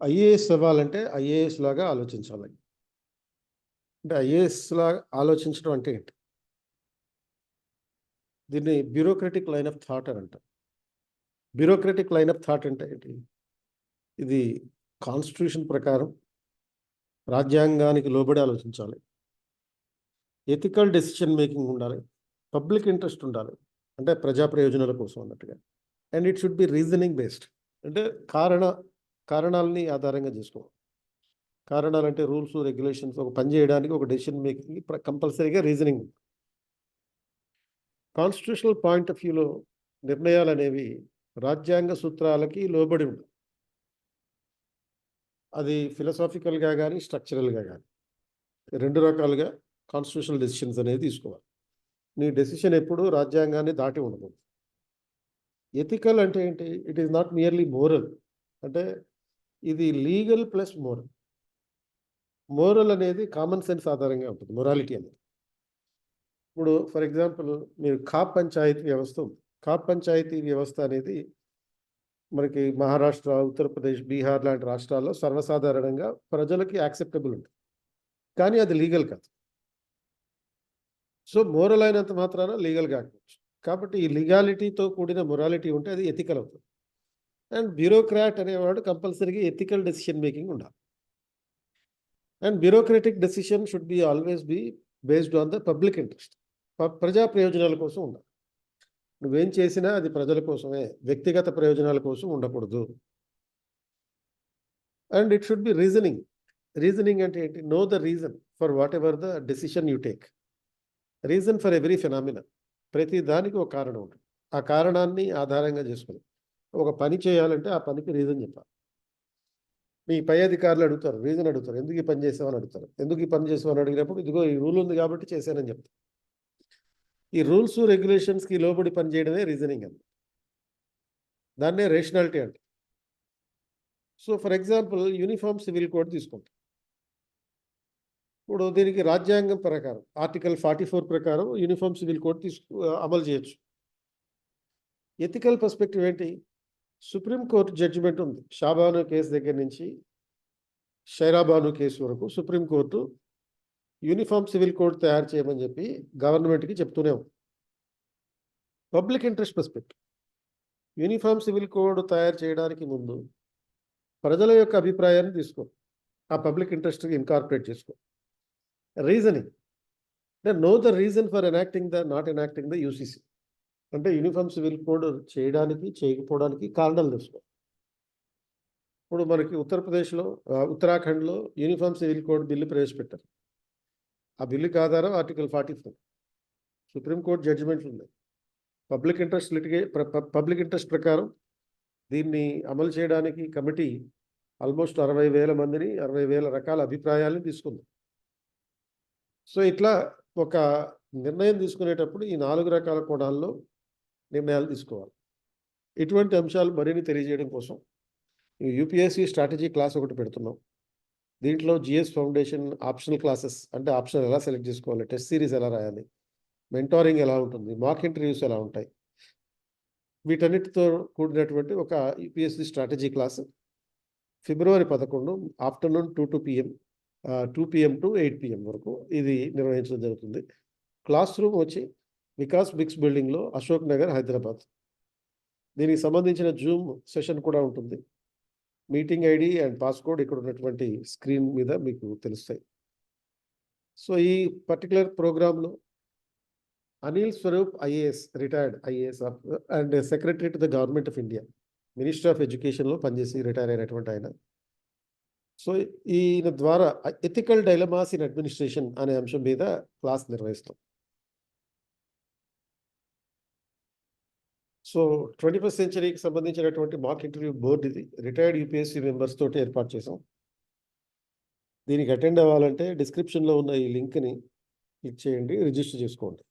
IAS అవ్వాలంటే IAS లాగా ఆలోచించాలి. అంటే ఐఏఎస్ లాగా ఆలోచించడం అంటే ఏంటి? దీన్ని బ్యూరోక్రటిక్ లైన్ ఆఫ్ థాట్ అని అంటారు. బ్యూరోక్రటిక్ లైన్ ఆఫ్ థాట్ అంటే ఏంటి? ఇది కాన్స్టిట్యూషన్ ప్రకారం రాజ్యాంగానికి లోబడి ఆలోచించాలి. ఎథికల్ డెసిషన్ మేకింగ్ ఉండాలి. పబ్లిక్ ఇంట్రెస్ట్ ఉండాలి. అంటే ప్రజా ప్రయోజనాల కోసం అన్నట్టుగా. And it should be reasoning based. అంటే కారణాలని ఆధారంగా చేసుకోవాలి. కారణాలంటే రూల్స్, రెగ్యులేషన్స్, ఒక పని చేయడానికి ఒక డెసిషన్ మేకింగ్ కంపల్సరీగా రీజనింగ్. కాన్స్టిట్యూషనల్ పాయింట్ ఆఫ్ వ్యూలో నిర్ణయాలు అనేవి రాజ్యాంగ సూత్రాలకి లోబడి ఉండాలి. అది ఫిలసాఫికల్గా కానీ స్ట్రక్చరల్గా కానీ 2 రకాలుగా కాన్స్టిట్యూషనల్ డెసిషన్స్ అనేది తీసుకోవాలి. నీ డెసిషన్ ఎప్పుడు రాజ్యాంగాన్ని దాటి ఉండకూడదు. ఎథికల్ అంటే ఏంటి? It is not merely moral. అంటే ఇది లీగల్ ప్లస్ మోరల్. మోరల్ అనేది కామన్ సెన్స్ ఆధారంగా ఉంటుంది. మొరాలిటీ అనేది. ఇప్పుడు ఫర్ ఎగ్జాంపుల్ మీరు ఖాప్ పంచాయతీ వ్యవస్థ ఉంది. ఖాప్ పంచాయతీ వ్యవస్థ అనేది మనకి మహారాష్ట్ర, ఉత్తరప్రదేశ్, బీహార్ లాంటి రాష్ట్రాల్లో సర్వసాధారణంగా ప్రజలకి యాక్సెప్టబుల్ ఉంటుంది. కానీ అది లీగల్ కాదు. సో మోరల్ అయినంత మాత్రాన లీగల్ కాకపోవచ్చు. కాబట్టి ఈ లీగాలిటీతో కూడిన మొరాలిటీ ఉంటే అది ఎథికల్ అవుతుంది. అండ్ బ్యూరోక్రాట్ అనేవాడు కంపల్సరీగా ఎథికల్ డెసిషన్ మేకింగ్ ఉండాలి. And bureaucratic decision should be always be based on the public interest. ప్రజా ప్రయోజనాల కోసం ఉండాలి. నువ్వేం చేసినా అది ప్రజల కోసమే, వ్యక్తిగత ప్రయోజనాల కోసం ఉండకూడదు. And it should be reasoning. Reasoning అంటే ఏంటి? Know the reason for what ever the decision you take. Reason for every phenomena. ప్రతి దానికి ఒక కారణం ఉంటుంది. ఆ కారణాన్ని ఆధారంగా చేసుకుని ఒక పని చేయాలంటే ఆ పనికి రీజన్ చెప్పాలి. మీ పై అధికారులు అడుగుతారు, రీజన్ అడుగుతారు, ఎందుకు ఈ పని చేసామని అడుగుతారు. ఎందుకు ఈ పని చేసామని అడిగినప్పుడు ఇదిగో ఈ రూల్ ఉంది కాబట్టి చేశానని చెప్తారు. ఈ రూల్స్, రెగ్యులేషన్స్కి లోబడి పనిచేయడమే రీజనింగ్ అని. దాన్నే రేషనాలిటీ అంటే. So for example uniform civil code తీసుకుంటాం. ఇప్పుడు దీనికి రాజ్యాంగం ప్రకారం ఆర్టికల్ 44 ప్రకారం యూనిఫామ్ సివిల్ కోడ్ అమలు చేయొచ్చు. ఎథికల్ పర్స్పెక్టివ్ ఏంటి? సుప్రీంకోర్టు జడ్జిమెంట్ ఉంది. షాబాను కేసు దగ్గర నుంచి షైరాబాను కేసు వరకు సుప్రీంకోర్టు యూనిఫామ్ సివిల్ కోడ్ తయారు చేయమని చెప్పి గవర్నమెంట్కి చెప్తూనే ఉంది. Public interest perspective. Uniform civil code తయారు చేయడానికి ముందు ప్రజల యొక్క అభిప్రాయాన్ని తీసుకో, ఆ పబ్లిక్ ఇంట్రెస్ట్కి ఇన్కార్పొరేట్ చేసుకో. రీజనింగ్ అంటే know the reason for enacting the not enacting the UCC. అంటే యూనిఫామ్ సివిల్ కోడ్ చేయడానికి, చేయకపోవడానికి కారణాలు తెలుసుకో. ఇప్పుడు మనకి ఉత్తరప్రదేశ్లో, ఉత్తరాఖండ్లో యూనిఫామ్ సివిల్ కోడ్ బిల్లు ప్రవేశపెట్టారు. ఆ బిల్లుకి ఆధారం ఆర్టికల్ 44. సుప్రీంకోర్టు జడ్జిమెంట్లు ఉన్నాయి. పబ్లిక్ ఇంట్రెస్ట్ ప్రకారం దీన్ని అమలు చేయడానికి కమిటీ ఆల్మోస్ట్ 60,000 మందిని, 60,000 రకాల అభిప్రాయాలను తీసుకుంది. సో ఇట్లా ఒక నిర్ణయం తీసుకునేటప్పుడు ఈ 4 రకాల కోణాల్లో నిర్ణయాలు తీసుకోవాలి. ఇటువంటి అంశాలు మరిన్ని తెలియజేయడం కోసం యూపీఎస్సీ స్ట్రాటజీ క్లాస్ ఒకటి పెడుతున్నాం. దీంట్లో జిఎస్ ఫౌండేషన్ ఆప్షనల్ క్లాసెస్, అంటే ఆప్షన్ ఎలా సెలెక్ట్ చేసుకోవాలి, టెస్ట్ సిరీస్ ఎలా రాయాలి, మెంటారింగ్ ఎలా ఉంటుంది, మాక్ ఇంటర్వ్యూస్ ఎలా ఉంటాయి, వీటన్నిటితో కూడినటువంటి ఒక UPSC strategy class February 11 afternoon 2 PM to 8 PM వరకు ఇది నిర్వహించడం జరుగుతుంది. క్లాస్ రూమ్ వచ్చి వికాస్ బిక్స్ బిల్డింగ్లో, అశోక్ నగర్, హైదరాబాద్. దీనికి సంబంధించిన జూమ్ సెషన్ కూడా ఉంటుంది. మీటింగ్ ఐడి అండ్ పాస్కోడ్ ఇక్కడ ఉన్నటువంటి స్క్రీన్ మీద మీకు తెలుస్తాయి. సో ఈ పర్టికులర్ ప్రోగ్రాంలో Anil Swarup IAS, retired IAS and secretary to the government of India, minister of ఎడ్యుకేషన్లో పనిచేసి రిటైర్ అయినటువంటి ఆయన. సో ఈయన ద్వారా ఎథికల్ డైలమాస్ ఇన్ అడ్మినిస్ట్రేషన్ అనే అంశం మీద క్లాస్ నిర్వహిస్తాం. సో 21st సెంచరీకి సంబంధించినటువంటి మాక్ ఇంటర్వ్యూ బోర్డు ఇది. రిటైర్డ్ యూపీఎస్సీ మెంబర్స్ తోటి ఏర్పాటు చేసాం. దీనికి అటెండ్ అవ్వాలంటే డిస్క్రిప్షన్లో ఉన్న ఈ లింక్ని క్లిక్ చేయండి, రిజిస్టర్ చేసుకోండి.